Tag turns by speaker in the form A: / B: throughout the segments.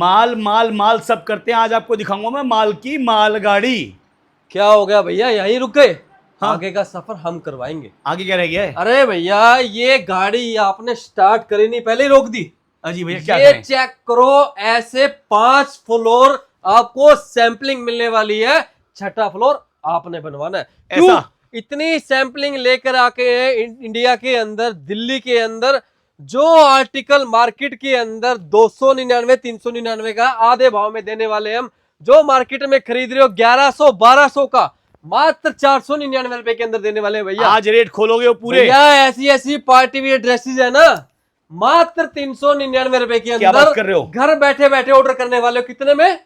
A: माल माल माल सब करते हैं। आज आपको दिखाऊंगा मैं माल की मालगाड़ी।
B: क्या हो गया भैया, यहीं रुक गए?
A: हाँ।
B: आगे का सफर हम करवाएंगे।
A: आगे क्या रह गया है?
B: अरे भैया, ये गाड़ी आपने स्टार्ट करी नहीं, पहले ही रोक दी।
A: अजी भैया क्या
B: ये
A: करें?
B: चेक करो, ऐसे 5 फ्लोर आपको सैंपलिंग मिलने वाली है। छठा फ्लोर आपने बनवाना है। क्यों
A: ऐसा?
B: इतनी सैंपलिंग लेकर आके इंडिया के अंदर, दिल्ली के अंदर, जो आर्टिकल मार्केट के अंदर 299 399 का आधे भाव में देने वाले हम, जो मार्केट में खरीद रहे हो 1100 1200 का, मात्र 499 रुपए के अंदर देने वाले हैं भैया।
A: आज रेट खोलोगे वो पूरे?
B: भैया ऐसी ऐसी पार्टी वियर ड्रेसेस है ना, मात्र 399 रुपए के
A: क्या बात
B: अंदर
A: कर रहे हो?
B: घर बैठे बैठे ऑर्डर करने वाले हो। कितने में?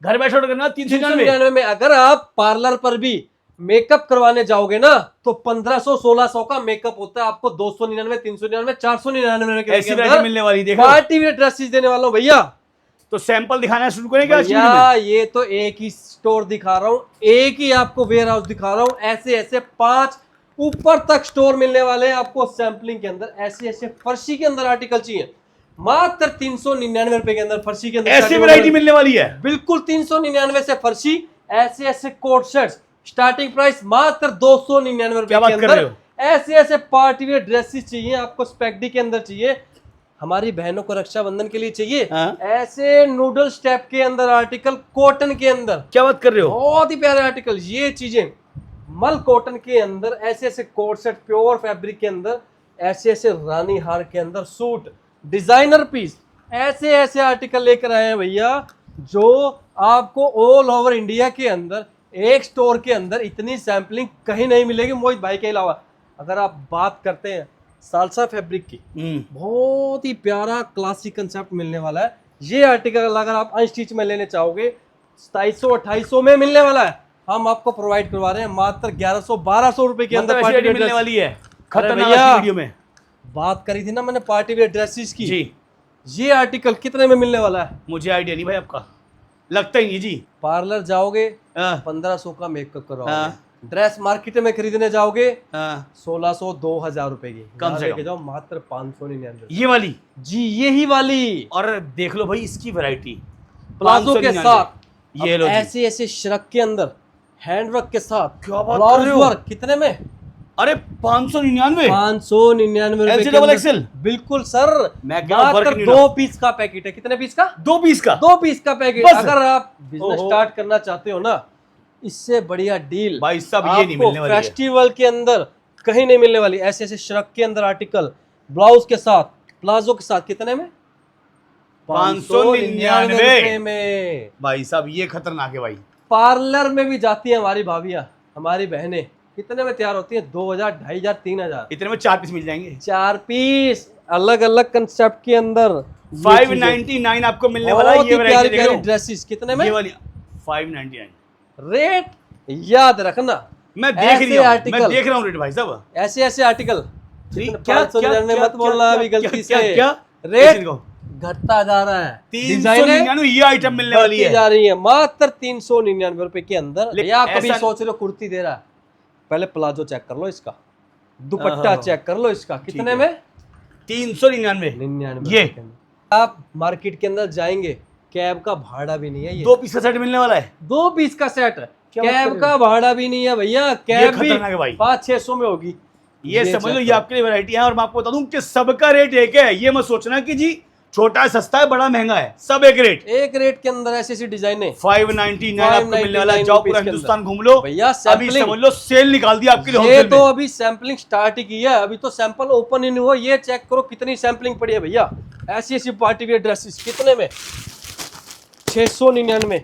A: घर बैठे ऑर्डर करना 399
B: में। अगर आप पार्लर पर भी मेकअप करवाने जाओगे ना तो 1500 1600 का मेकअप होता है। आपको 299 399 499
A: ऐसी वैरायटी मिलने वाली। देखो
B: पार्टी वियर ड्रेसेस देने वाला हूं भैया।
A: तो सैंपल दिखाना शुरू करें क्या?
B: भैया ये तो एक ही स्टोर दिखा रहा हूं, एक ही आपको वेयर हाउस दिखा रहा हूं। ऐसे ऐसे 5 ऊपर तक स्टोर मिलने वाले हैं आपको सैंपलिंग के अंदर। ऐसे ऐसे फर्शी के अंदर आर्टिकल चाहिए, मात्र 399 रुपए के अंदर फर्शी के अंदर
A: ऐसी वैरायटी मिलने वाली है।
B: बिल्कुल 399 से फर्शी। ऐसे ऐसे कोट शर्ट्स स्टार्टिंग प्राइस मात्र 299 रुपए के अंदर। ऐसे ऐसे पार्टी वेयर ड्रेसेस चाहिए आपको, स्पेगडी के अंदर चाहिए, हमारी बहनों को रक्षाबंधन के लिए चाहिए।
A: हाँ?
B: ऐसे नूडल स्टेप के अंदर आर्टिकल, कॉटन के अंदर।
A: क्या बात कर रहे हो?
B: बहुत ही प्यारे आर्टिकल, ये चीजें मल कॉटन के अंदर। ऐसे ऐसे कोट सेट प्योर फैब्रिक के अंदर, ऐसे ऐसे रानी हार के अंदर सूट, डिजाइनर पीस, ऐसे ऐसे आर्टिकल लेकर आए हैं भैया, जो आपको ऑल ओवर इंडिया के अंदर एक स्टोर के अंदर इतनी सैंपलिंग कहीं नहीं मिलेगी मोहित भाई के अलावा। अगर आप बात करते हैं सालसा फैब्रिक की, बहुत ही प्यारा क्लासिक कंसेप्ट मिलने वाला है। ये आर्टिकल अगर आप अनस्टिच में लेने चाहोगे 2700 2800 में मिलने वाला है। हम आपको प्रोवाइड करवा रहे हैं मात्र 1100 1200 रुपए के अंदर
A: पार्टी मिलने वाली है। खतरनाक वीडियो में
B: बात करी थी ना मैंने पार्टी वेयर ड्रेसेस की
A: जी।
B: ये आर्टिकल कितने में मिलने वाला है?
A: मुझे आइडिया नहीं भाई, आपका लगता ही नहीं जी।
B: पार्लर जाओगे 1500 का मेकअप करवाओगे, ड्रेस मार्केट में खरीदने जाओगे 1600 2000 रुपए की,
A: कम से
B: कम जाओ मात्र 599।
A: ये वाली
B: जी, यही वाली।
A: और देख लो भाई इसकी वैरायटी
B: प्लाजो के साथ।
A: ये लो
B: ऐसे ऐसे श्रग के अंदर हैंडवर्क के साथ,
A: क्या बात कर
B: ब्लाउज
A: रहे हो?
B: वर्क। कितने में?
A: अरे 599
B: 599
A: LC डबल एक्सएल।
B: बिल्कुल सर,
A: मैं क्या
B: मात्र 2 पीस का पैकेट है। कितने पीस का?
A: 2 पीस का।
B: 2 पीस का पैकेट।
A: बस।
B: अगर आप बिजनेस स्टार्ट करना चाहते हो ना, इससे बढ़िया डील
A: भाई साहब ये नहीं मिलने वाली है।
B: फेस्टिवल के अंदर कहीं नहीं मिलने वाली। ऐसे ऐसे श्रग के अंदर आर्टिकल, ब्लाउज के साथ, प्लाजो के साथ। कितने में?
A: 599
B: में।
A: भाई साहब ये खतरनाक है भाई।
B: पार्लर में भी जाती है हमारी भाभियां, हमारी बहनें, कितने में तैयार होती हैं? 2000 2500 3000।
A: इतने में 4 पीस मिल जाएंगे।
B: 4 पीस अलग अलग कंसेप्ट के अंदर
A: 599 आपको मिलने वाला है। ये वैरायटी देख लो।
B: ड्रेसेस कितने में?
A: ये वाली 599।
B: रेट याद रखना।
A: मैं देख रहा हूँ रेट भाई साहब।
B: ऐसे ऐसे आर्टिकल
A: क्या
B: 599 मत बोलना अभी गलती से।
A: क्या
B: रेट घटता जा रहा है।
A: 399 ये आइटम मिलने वाली है।
B: जा रही है मात्र 399 रुपए के अंदर। या कभी
A: ऐसा...
B: सोच रहे हो कुर्ती दे रहा है, पहले प्लाजो चेक कर लो इसका, दुपट्टा चेक कर लो इसका। कितने में?
A: 399। ये
B: आप मार्केट के अंदर जाएंगे, कैब का भाड़ा भी नहीं है। ये
A: 2 पीस का सेट मिलने वाला है।
B: 2 पीस का सेट, कैब का भाड़ा भी नहीं है भैया। कैब भी 500-600 में होगी।
A: ये समझ लो, ये आपके लिए वैरायटी है। और मैं आपको बता दूं कि सबका रेट एक है। ये मत सोचना कि जी छोटा सस्ता है बड़ा महंगा है, सब एक रेट
B: के अंदर ऐसी ऐसी डिजाइन है।
A: 599 आपको मिलने वाला है। जाओ पूरा हिंदुस्तान घूम लो
B: भैया।
A: अभी समझ लो सेल निकाल दी आपके लिए।
B: ये तो अभी सैंपलिंग स्टार्ट ही की है, अभी तो सैंपल ओपन ही नहीं हुआ। ये चेक करो कितनी सैंपलिंग पड़ी है भैया। ऐसी ऐसी पार्टी वेयर ड्रेसेस कितने में? 699।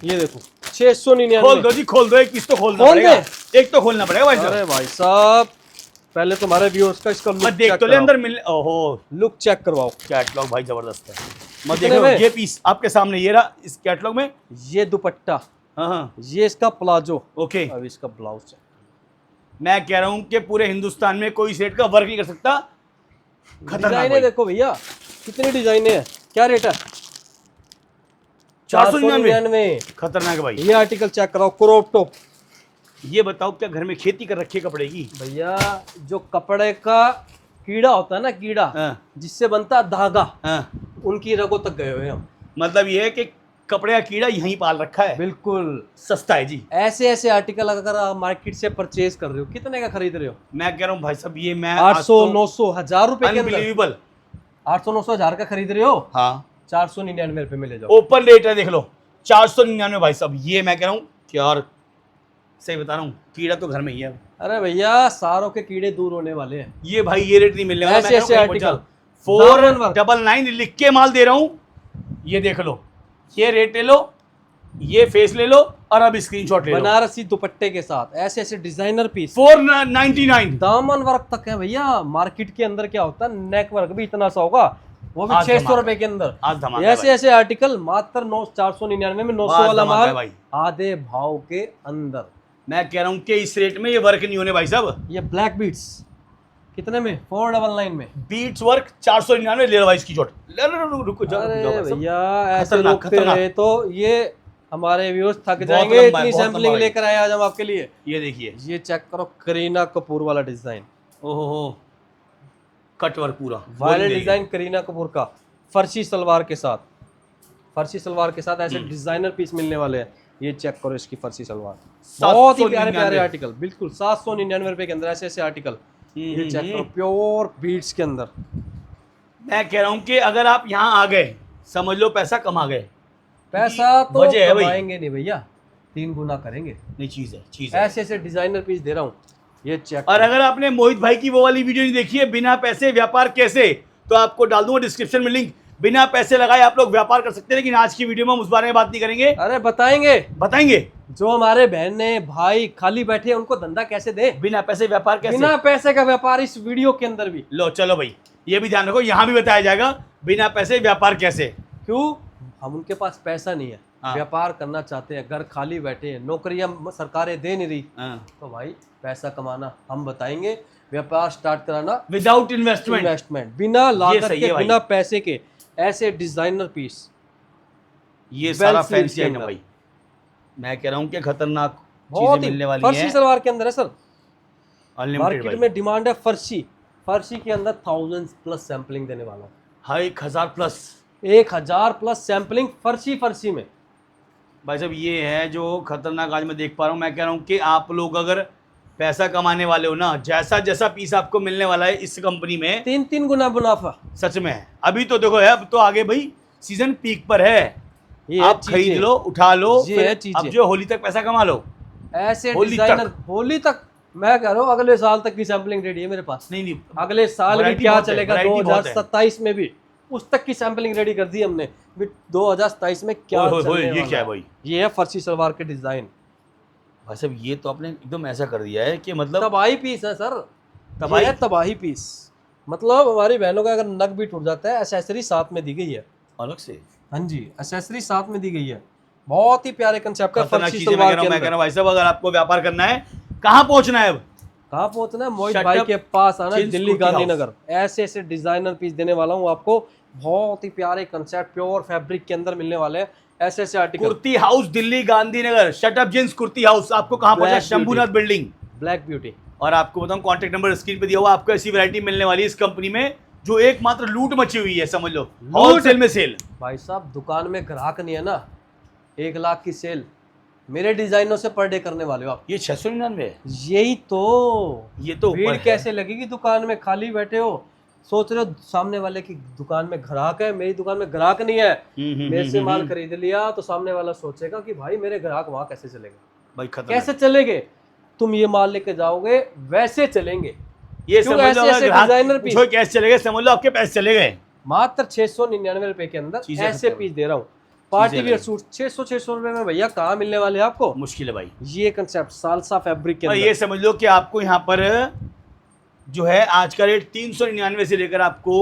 B: ये देखो 699।
A: खोल दो जी, खोल दो। एक पीस तो खोलना पड़ेगा। एक तो खोलना पड़ेगा भाई साहब।
B: अरे भाई साहब, पहले तुम्हारे व्यूअर्स का इसका लुक
A: देख तो ले अंदर मिल। ओहो,
B: लुक चेक करवाओ।
A: कैटलॉग भाई जबरदस्त है। मैं देख रहा हूं ये पीस आपके सामने ये रहा इस कैटलॉग में।
B: ये दुपट्टा,
A: हाँ,
B: ये इसका प्लाजो।
A: ओके,
B: अब इसका ब्लाउज चेक।
A: मैं कह रहा हूं कि पूरे हिंदुस्तान में कोई सेट का वर्क नहीं कर सकता।
B: डिजाइने देखो भैया, कितनी डिजाइने हैं। क्या रेट है?
A: 499। खतरनाक भाई।
B: ये आर्टिकल चेक कराओ, क्रॉप टॉप।
A: ये बताओ क्या घर में खेती कर रखी है कपड़े की?
B: भैया जो कपड़े का कीड़ा होता है ना, कीड़ा जिससे बनता है धागा, उनकी रगों तक गए हुए हम।
A: मतलब ये है कि कपड़े का कीड़ा यहीं पाल रखा है,
B: बिल्कुल
A: सस्ता है जी।
B: ऐसे ऐसे आर्टिकल अगर आप मार्केट से परचेज कर रहे हो, कितने का खरीद रहे हो?
A: मैं कह रहा हूँ भाई साहब ये मैं
B: 800 900 1000 रुपए के अंदर,
A: अनबिलीवेबल।
B: 800 900 1000 का खरीद रहे हो,
A: हाँ
B: 499 रुपए में ले जाओ।
A: ओपन रेट है, देख लो 499 भाई साहब। ये मैं कह रहा हूँ यार सही बता रहा हूँ, कीड़ा तो घर में ही है।
B: अरे भैया सारों के कीड़े दूर होने वाले हैं।
A: ये भाई ये रेट नहीं मिलने वाला।
B: ऐसे ऐसे आर्टिकल
A: 499 लिख के माल दे रहा हूँ, ये देख लो, ये रेट ले लो, ये फेस ले लो और अब स्क्रीनशॉट ले लो।
B: बनारसी दुपट्टे के साथ ऐसे ऐसे डिजाइनर पीस
A: 499।
B: दामन वर्क तक है भैया। मार्केट के अंदर क्या होता है, नेक वर्क भी इतना सा होगा, वो भी
A: आज
B: 600
A: धमाका।
B: रुपए के अंदर।
A: आज धमाका
B: ऐसे ऐसे आर्टिकल मात्र 499 में 900
A: आज
B: वाला
A: धमाका है
B: माल
A: भाई।
B: आधे भाव के अंदर।
A: मैं कह रहा हूँ कि इस रेट में ये वर्क नहीं होने भाई साहब।
B: ये ब्लैक बीट्स कितने में? 499 में।
A: बीट्स वर्क 499 ले लो भाई स्क्रीनशॉट। रुको जाओ
B: अरे
A: भाई साहब।
B: भैया ऐसे
A: खतरनाक,
B: रोकते
A: खतरनाक।
B: रहे तो ये हमारे व्यूअर्स थक
A: बहुत
B: जाएंगे।
A: लंबा है,
B: इतनी
A: बहुत
B: सैम्पलिंग
A: लंबा है।
B: लेकर आए आज हम आपके लिए।
A: ये देखिए,
B: ये चेक करो, करीना कपूर वाला डिजाइन,
A: ओहो हो, कट वर्क पूरा
B: वायरल डिजाइन करीना कपूर का, फर्शी सलवार के साथ। फर्शी सलवार के साथ ऐसे डिजाइनर पीस मिलने वाले हैं। ये चेक करो इसकी फर्शी सलवार, बहुत ही प्यारे प्यारे आर्टिकल, बिल्कुल 799 रुपए के अंदर ऐसे ऐसे आर्टिकल। ये चेक करो प्योर बीट्स के अंदर।
A: मैं कह रहा हूँ कि अगर आप यहाँ आ गए समझ लो पैसा कमा गए।
B: पैसा तो
A: वजह है भाई।
B: कमाएंगे नहीं भैया, 3 गुना करेंगे।
A: नहीं चीज है।
B: ऐसे ऐसे डिजाइनर पीस दे रहा हूँ, ये चेक।
A: और अगर आपने मोहित भाई की वो वाली वीडियो नहीं देखी है, बिना पैसे व्यापार कैसे, तो आपको डाल दूंगा डिस्क्रिप्शन में लिंक। बिना पैसे लगाए आप लोग व्यापार कर सकते हैं, लेकिन आज की वीडियो में हम उस बारे में बात नहीं करेंगे।
B: अरे बताएंगे जो हमारे बहन ने भाई खाली बैठे हैं उनको धंधा कैसे दे,
A: बिना पैसे व्यापार कैसे।
B: बिना पैसे का व्यापार इस वीडियो के अंदर भी।
A: लो चलो भाई, ये भी ध्यान रखो, यहाँ भी बताया जाएगा बिना पैसे व्यापार कैसे।
B: क्यों? हम उनके पास पैसा नहीं है,
A: हाँ।
B: व्यापार करना चाहते हैं, घर खाली बैठे हैं, नौकरियां सरकारें दे नहीं रही,
A: हाँ।
B: तो भाई पैसा कमाना हम बताएंगे, व्यापार स्टार्ट कराना
A: विदाउट इन्वेस्टमेंट,
B: बिना लागत
A: सही
B: के,
A: है भाई।
B: बिना पैसे के, ऐसे डिजाइनर पीस।
A: ये
B: Well
A: सारा
B: sleeves
A: फैंसी
B: के
A: आइटम
B: अंदर।
A: भाई। मैं कह रहा हूँ कि खतरनाक
B: बहुत
A: चीजें
B: ही
A: मिलने वाली
B: फर्शी
A: हैं।
B: सलवार के अंदर है सर।
A: अनलिमिटेड
B: मार्केट
A: भाई।
B: में डिमांड है फर्शी, फर्शी के अंदर 1000+ सैम्पलिंग देने वाला हूँ।
A: हाँ 1000 प्लस
B: 1000+ सैम्पलिंग फर्शी में।
A: भाई साहब ये है जो खतरनाक आज मैं देख पा रहा हूँ। मैं कह रहा हूँ कि आप लोग अगर पैसा कमाने वाले हो ना, जैसा जैसा पीस आपको मिलने वाला है इस कंपनी में,
B: 3 गुना मुनाफा।
A: सच में है। अभी तो देखो है, अब तो आगे भाई सीजन पीक पर है,
B: ये
A: आप
B: चीजें।
A: खरीद लो, उठा लो,
B: ये
A: फिर
B: है चीजें।
A: अब जो होली तक पैसा कमा लो।
B: ऐसे
A: होली
B: डिजाइनर
A: तक।
B: होली तक, मैं कह रहा हूँ अगले साल तक की सैम्पलिंग रेडी है मेरे पास।
A: नहीं
B: अगले साल भी
A: variety
B: क्या
A: बहुत है,
B: चलेगा,
A: variety बहुत है।
B: 2027 में भी उस तक की सैम्पलिंग रेडी कर दी हमने। 2027 में क्या
A: ओए,
B: चलने
A: ये
B: वाला
A: क्या है भाई?
B: ये है फर्शी सलवार के डिजाइन,
A: भाई साहब ये तो आपने एकदम ऐसा कर दिया है कि मतलब
B: तबाही पीस है सर।
A: तबाही?
B: ये है तबाही पीस। मतलब हमारी बहनों का अगर नग भी टूट जाता है, एसेसरी साथ में दी गई है
A: अलग से
B: हाँ जी, एसेसरी साथ में दी गई है। बहुत ही प्यारे कंसेप्ट है
A: खतरनाक
B: फर्शी
A: चीजें। मैं
B: सलवार
A: कह
B: के
A: रहा हूँ
B: अंदर।
A: भाई साहब, अगर आपको व्यापार करना है, कहाँ पहुंचना है अब?
B: कहाँ पहुंचना है? मोहित
A: Shut
B: भाई
A: up,
B: के पास आना,
A: Chins
B: Delhi
A: Kurti House।
B: Gandhinagar. ऐसे ऐसे डिजाइनर पीस देने वाला हूँ आपको, बहुत ही प्यारे कंसेप्ट प्योर फैब्रिक के अंदर मिलने वाले हैं। ऐसे ऐसे article.
A: Kurti house Delhi Gandhinagar, shut up jeans kurti house. आपको कहाँ पहुंचा?
B: Black
A: Shambhunath building.
B: Black beauty.
A: और आपको बताऊं कॉन्टेक्ट नंबर स्क्रीन पे दिया हुआ। आपको ऐसी वैरायटी मिलने वाली है इस कंपनी में जो एकमात्र लूट मची हुई है, समझ लो, होलसेल में सेल।
B: भाई साहब दुकान में ग्राहक नहीं है ना, 1 लाख की सेल मेरे डिजाइनों से पर डे करने वाले हो आप।
A: ये 699 है।
B: यही तो,
A: ये तो ऊपर
B: भीड़
A: है।
B: कैसे लगेगी दुकान में, खाली बैठे हो, सोच रहे हो सामने वाले की दुकान में ग्राहक है, मेरी दुकान में ग्राहक नहीं है। मेरे से माल खरीद लिया तो सामने वाला सोचेगा कि भाई मेरे ग्राहक वहां कैसे चलेगा,
A: भाई खतरनाक।
B: कैसे चलेंगे? तुम ये माल लेके जाओगे वैसे चलेंगे।
A: ये
B: क्यों?
A: समझ लो
B: ऐसे ऐसे डिजाइनर पीस
A: कैसे चले गए, समझ लो आपके पैसे चले गए।
B: मात्र 699 रुपए के अंदर
A: चीजें
B: ऐसे
A: खत्म।
B: पीस दे रहा हूँ। पार्टी
A: चीजें
B: वियर
A: नहीं।
B: सूट 600 रुपए में भैया कहाँ मिलने वाले हैं आपको?
A: मुश्किल है भाई।
B: ये कंसेप्ट सालसा फैब्रिक के
A: और
B: अंदर।
A: ये समझ लो कि आपको यहाँ पर जो है आज का रेट 399 से लेकर आपको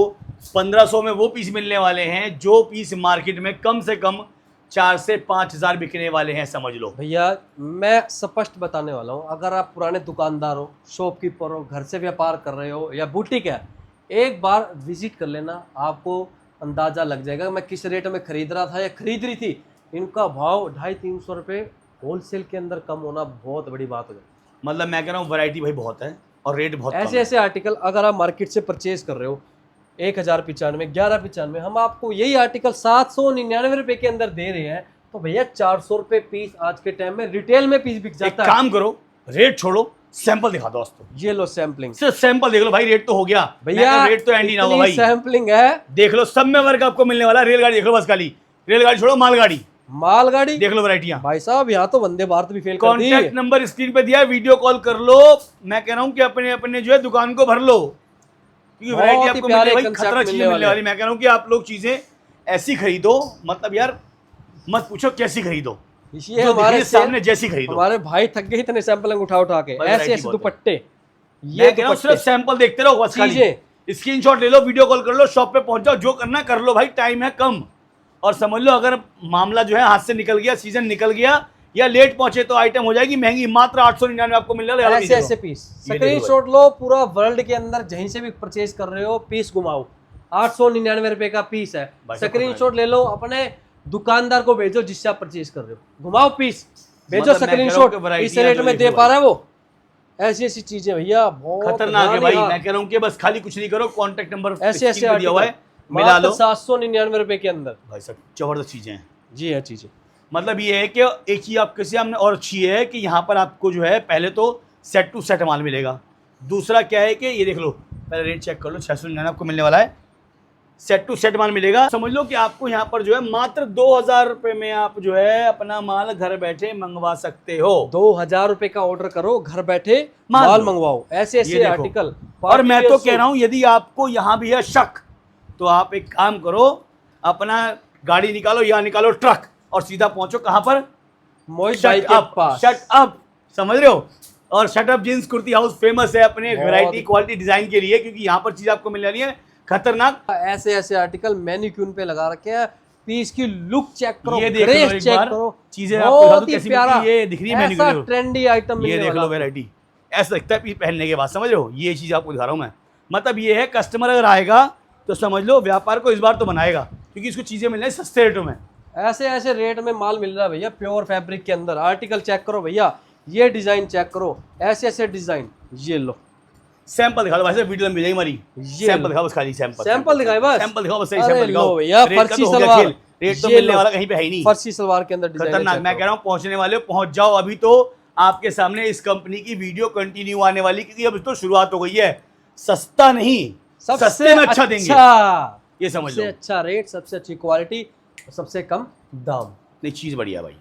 A: 1500 में वो पीस मिलने वाले हैं जो पीस मार्केट में कम से कम 4 से 5000 बिकने वाले हैं, समझ लो।
B: भैया मैं स्पष्ट बताने वाला हूँ, अगर आप पुराने दुकानदार हो, शॉपकीपर हो, घर से व्यापार कर रहे हो या बुटीक है, एक बार विजिट कर लेना, आपको अंदाजा लग जाएगा मैं किस रेट में खरीद रहा था या खरीद रही थी। इनका भाव 250-300 रुपये होलसेल के अंदर कम होना बहुत बड़ी बात हो जाती।
A: मतलब मैं कह रहा हूँ वैरायटी भाई बहुत है और रेट बहुत
B: ऐसे
A: कम है।
B: ऐसे आर्टिकल अगर आप मार्केट से परचेज कर रहे हो, 1095, 1195, हम आपको यही आर्टिकल 799 रुपए के अंदर दे रहे हैं। तो भैया 400 रुपए पीस आज के टाइम में रिटेल में पीस बिक
A: एक
B: जाता है।
A: काम करो, रेट छोड़ो, सैंपल दिखा दो दोस्तों।
B: ये लो सैम्पलिंग,
A: सिर्फ सैंपल देख लो भाई, रेट तो हो गया
B: भैया
A: रेट तो एंड ही ना होगा भाई।
B: सैम्पलिंग है,
A: देख लो, सब में वर्क आपको मिलने वाला। रेलगाड़ी देख लो बस, खाली रेलगाड़ी छोड़ो, मालगाड़ी
B: मालगाड़ी
A: देख लो, वैरायटियां।
B: भाई साहब यहाँ तो वंदे भारत भी फेल कर दी।
A: कॉन्टैक्ट नंबर स्क्रीन पे दिया है, वीडियो कॉल कर लो। मैं कह रहा हूं कि अपने अपने जो है दुकान को भर लो, क्योंकि
B: बहुत
A: वैरायटी
B: ही
A: आपको
B: प्यारे
A: मिलने भाई,
B: concept
A: खतरा चीजें
B: मिलने
A: मिलने
B: वाले
A: वाली। मैं कह रहा हूं कि आप लोग चीजें ऐसी खरीदो, मतलब यार मत पूछो कैसी खरीदो,
B: ये
A: जो दिख रही
B: हमारे
A: है सामने जैसी खरीदो।
B: हमारे भाई थक गए इतने सैंपलिंग उठा उठा के,
A: भाई
B: ऐसे
A: variety
B: ऐसे
A: बहुत है।
B: दुपट्टे,
A: ये कह रहा हूं सिर्फ सैंपल देखते रहो बस, खाली
B: चीजें।
A: स्क्रीनशॉट ले लो, वीडियो कॉल कर लो, शॉप पे पहुंच जाओ, जो करना कर लो भाई, टाइम है कम। और समझ लो अगर मामला जो है हाथ से निकल गया, सीजन निकल गया या लेट पहुंचे तो आइटम हो जाएगी महंगी। मात्र 899 आपको मिल रहा है।
B: ऐसे ऐसे पीस, स्क्रीनशॉट लो, पूरा वर्ल्ड के अंदर जहीं से भी परचेज कर रहे हो पीस घुमाओ, 899 रुपए का पीस है। स्क्रीनशॉट ले लो, अपने दुकानदार को भेजो जिससे आप परचेज कर रहे हो, घुमाओ पीस, भेजो
A: मतलब मैं कह रहा हूं
B: स्क्रीनशॉट,
A: कि variety
B: इस रेट
A: जो
B: में
A: देख
B: दे
A: लो
B: पा रहा है वो। ऐसी ऐसी चीजें भैया बहुत
A: खतरनाक है
B: रानी
A: भाई।
B: हार।
A: मैं कह रहा हूं कि बस खाली कुछ नहीं करो, कॉन्टैक्ट नंबर
B: ऐसे ऐसे
A: दिया हुआ है,
B: आर्टिकल
A: मिला लो
B: 799 रुपए के अंदर।
A: भाई साहब, जबरदस्त चीजें हैं।
B: जी है चीजें।
A: मतलब ये है कि एक चीज आपके सामने और अच्छी है कि यहाँ पर आपको जो है पहले तो सेट टू सेट माल मिलेगा। दूसरा क्या है कि ये देख लो, पहले रेट चेक कर लो, 699 आपको मिलने वाला है, सेट टू सेट माल मिलेगा। समझ लो कि आपको यहाँ पर जो है मात्र 2000 रुपये में आप जो है अपना माल घर बैठे मंगवा सकते हो।
B: 2000 रुपए का ऑर्डर करो, घर बैठे
A: माल
B: माल
A: लो।
B: मंगवाओ, ऐसे
A: ये
B: ऐसे
A: देखो।
B: आर्टिकल।
A: और मैं तो कह रहा हूँ यदि आपको यहाँ भी है शक, तो आप एक काम करो, अपना गाड़ी निकालो या निकालो ट्रक और सीधा पहुंचो कहाँ पर,
B: मोहित भाई
A: शट
B: के
A: अप,
B: पास।
A: शट अप, समझ रहे हो। और shut up jeans kurti house famous है अपने
B: बहुत
A: वैरायटी क्वालिटी डिजाइन के लिए, क्योंकि यहाँ पर चीज आपको मिलने वाली है खतरनाक।
B: ऐसे ऐसे आर्टिकल मैनिक्यून पे लगा रखे हैं, पीस की लुक चेक करो,
A: ये देख लो
B: ग्रेस
A: एक
B: चेक
A: बार,
B: करो,
A: चीजें आपको दिखा
B: बहुत
A: दूं
B: ही
A: कैसी
B: प्यारा।
A: मिलती है। ये दिख रही है
B: ऐसा
A: मैनिक्यूर,
B: ट्रेंडी आइटम
A: ये
B: मिलने
A: देख लो
B: वाला।
A: वैरायटी, ऐसा लगता है पीस पहनने के बाद, समझ रहे हो। ये चीज आपको दिखा रहा हूँ मैं। मतलब ये है कस्टमर अगर आएगा तो समझ लो व्यापार को इस बार तो बनाएगा, क्योंकि इसको चीजें मिल रही है सस्ते रेटों में।
B: ऐसे ऐसे रेट में माल मिल रहा है भैया, प्योर फैब्रिक के अंदर। आर्टिकल चेक करो भैया, ये डिजाइन चेक करो, ऐसे ऐसे डिजाइन। ये लो
A: सैंपल दिखा दो भाई साहब, वीडियो में मिलेगी हमारी।
B: ये
A: सैंपल
B: लो।
A: दिखाओ बस, खाली सैंपल
B: सैंपल दिखाए बस,
A: सैंपल दिखाओ बस, सही
B: अरे
A: सैंपल दिखाओ
B: लो भैया,
A: रेट का
B: फर्सी
A: तो हो गया
B: सलवार।
A: खेल, रेट तो
B: ये
A: मिलने
B: लो।
A: वाला कहीं पे है ही नहीं।
B: फर्सी सलवार के अंदर डिजाइन
A: खतरनाक। मैं कह रहा हूँ पहुंचने वाले हो, पहुंच जाओ अभी तो आपके सामने इस कंपनी की वीडियो कंटिन्यू आने वाली, क्योंकि अब तो शुरुआत हो गई है। सस्ता नहीं, सस्ते में अच्छा देंगे, ये समझ
B: सबसे
A: लो।
B: अच्छा रेट, सबसे अच्छी क्वालिटी, सबसे कम दाम।
A: नहीं, चीज बढ़िया है भाई,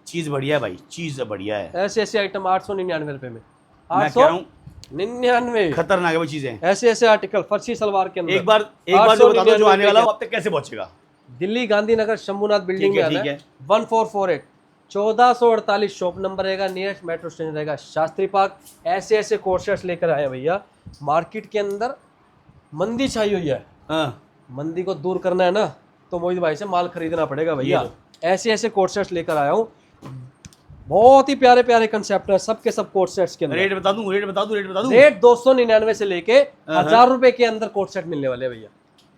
A: चीज बढ़िया है भाई, चीज बढ़िया है।
B: ऐसे ऐसे आइटम 899 रुपए में,
A: मैं कह रहा हूँ
B: 899।
A: खतरनाक है भाई चीजें।
B: ऐसे ऐसे आर्टिकल फर्सी सलवार के अंदर
A: एक बार जो बता दो जो आने वाला हो अब तक कैसे पहुंचेगा।
B: दिल्ली गांधीनगर शंभुनाथ बिल्डिंग
A: ठीक
B: में
A: है,
B: आना
A: ठीक
B: है। 1448 1448 शॉप नंबर रहेगा, नियरेस्ट मेट्रो स्टेशन रहेगा शास्त्री पार्क। ऐसे ऐसे कोर्सेस लेकर आए हैं भैया। मार्केट के अंदर मंदी छाई हुई है,
A: हाँ,
B: मंदी को दूर करना है ना तो मोहित भाई से माल खरीदना पड़ेगा भैया। ऐसे ऐसे कोर्सेस लेकर आया हूँ, बहुत ही प्यारे प्यारे कंसेप्ट है सबके सब कोर्ट सेट्स के अंदर।
A: रेट बता दूं, रेट बता दूं, रेट बता दूं।
B: रेट 299 से लेके 1000 रुपए के अंदर कोर्ट सेट मिलने वाले हैं भैया।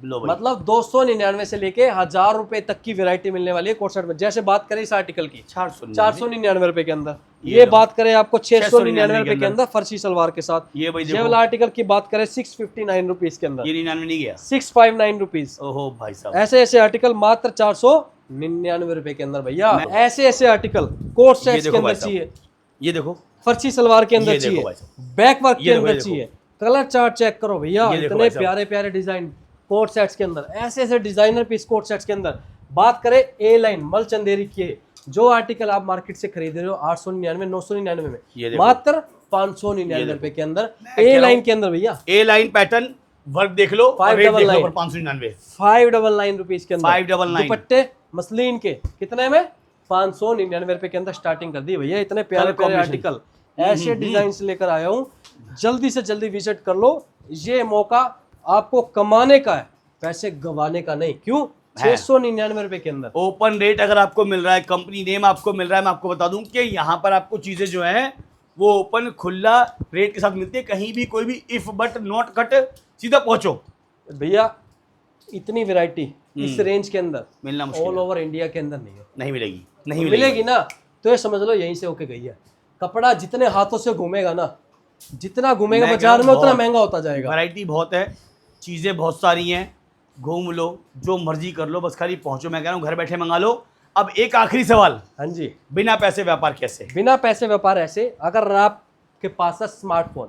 A: लो भाई,
B: मतलब 299 से लेके 1000 रुपए तक की वैरायटी मिलने वाली है कोर्ट सेट में। जैसे बात करें इस आर्टिकल की 499 रुपए के अंदर, ये बात करें आपको 699 रुपए के अंदर फर्सी सलवार के साथ।
A: ये भाई
B: ये
A: देखो,
B: वाला आर्टिकल की बात करें 659 रुपीज के अंदर,
A: ये 99 नहीं गया।
B: 659 रुपीज।
A: ओहो भाई साहब,
B: ऐसे ऐसे आर्टिकल मात्र 499 रुपए के अंदर भैया। ऐसे ऐसे आर्टिकल कोर्ट
A: ये
B: सेट्स के
A: देखो
B: अंदर
A: भाई साहब,
B: चाहिए,
A: ये देखो,
B: फर्ची सलवार के अंदर
A: ये देखो
B: चाहिए,
A: भाई साहब,
B: बैक वर्क के
A: ये देखो,
B: अंदर
A: ये देखो।
B: चाहिए, कलर चार्ट चेक करो भैया।
A: ये देखो
B: इतने
A: भाई साहब।
B: प्यारे प्यारे डिजाइन कोट सेट्स के अंदर, ऐसे ऐसे डिजाइनर पीस कोट सेट्स के अंदर। बात करें ए लाइन मल चंदेरी की, जो आर्टिकल आप मार्केट से खरीद रहे हो 899 999 में,
A: ये देखो।
B: मात्र 599 रुपए के अंदर
A: कह
B: ए
A: रहा
B: लाइन
A: हूं,
B: के अंदर भैया।
A: ए लाइन पैटर्न वर्क देख लो, और रेट देख लो पर 599।
B: 599 रुपीज के अंदर
A: 599
B: दुपट्टे मसलिन के कितने में 599 रुपए के अंदर स्टार्टिंग कर दी भैया। इतने प्यारे प्यारे आर्टिकल, ऐसे डिजाइन से लेकर आया हूँ। जल्दी से जल्दी विजिट कर लो, ये मौका आपको कमाने का है, पैसे गंवाने का नहीं। क्यों? 699 रुपए के अंदर
A: ओपन रेट अगर आपको मिल रहा है, कंपनी नेम आपको मिल रहा है। मैं आपको बता दूं कि यहाँ पर आपको चीजें जो है वो ओपन खुला रेट के साथ मिलती है। कहीं भी कोई भी इफ बट नॉट कट, सीधा पहुंचो
B: भैया। इतनी वैरायटी इस रेंज के अंदर
A: मिलना मुश्किल
B: ऑल
A: है।
B: ओवर इंडिया के अंदर नहीं है,
A: नहीं मिलेगी, नहीं मिलेगी।
B: मिलेगी ना तो ये समझ लो यहीं से होके गई है। कपड़ा जितने हाथों से घूमेगा ना, जितना घूमेगा
A: मैं
B: बाजार
A: कह
B: में
A: रहा हूं
B: उतना
A: बहुत
B: महंगा होता जाएगा।
A: वैरायटी बहुत है, चीज़ें बहुत सारी हैं, घूम लो, जो मर्जी कर लो, बस खाली पहुंचो। मैं कह रहा हूँ घर बैठे मंगा लो। अब एक आखिरी सवाल,
B: हाँ जी,
A: बिना पैसे व्यापार कैसे?
B: बिना पैसे व्यापार ऐसे, अगर आपके पास है स्मार्टफोन,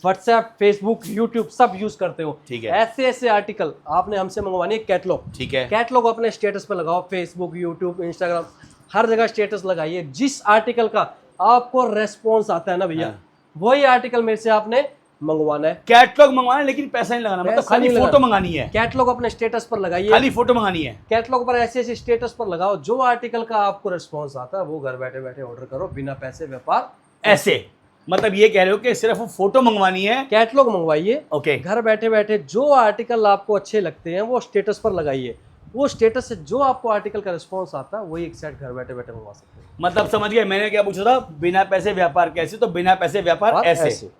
B: व्हाट्सएप, फेसबुक, यूट्यूब सब यूज करते हो,
A: ठीक है।
B: ऐसे ऐसे आर्टिकल आपने हमसे मंगवाने है, कैटलॉग,
A: ठीक है।
B: कैटलॉग अपने स्टेटस पे लगाओ, फेसबुक, यूट्यूब, इंस्टाग्राम, हर जगह स्टेटस लगाइए। जिस आर्टिकल का आपको रेस्पॉन्स आता है ना भैया,
A: हाँ।
B: वही आर्टिकल मेरे से आपने मंगवाना है।
A: कैटलॉग मंगवाना है, लेकिन पैसा नहीं लगाना, मतलब
B: पैसा
A: खाली
B: नहीं
A: फोटो
B: लगाना।
A: मंगानी है,
B: कैटलॉग अपने स्टेटस पर लगाइए,
A: खाली फोटो मंगानी है।
B: कैटलॉग पर ऐसे ऐसे स्टेटस पर लगाओ, जो आर्टिकल का आपको रेस्पॉन्स आता है वो घर बैठे बैठे ऑर्डर करो, बिना पैसे व्यापार
A: ऐसे मतलब ये कह रहे हो कि सिर्फ फोटो मंगवानी है?
B: कैटलॉग मंगवाइए,
A: ओके।
B: घर बैठे बैठे जो आर्टिकल आपको अच्छे लगते हैं वो स्टेटस पर लगाइए, वो स्टेटस से जो आपको आर्टिकल का रिस्पॉन्स आता है वही एक साइड घर बैठे बैठे मंगवा सकते हैं।
A: मतलब समझ गए मैंने क्या पूछा था, बिना पैसे व्यापार कैसे? तो बिना पैसे व्यापार
B: और
A: ऐसे।
B: ऐसे।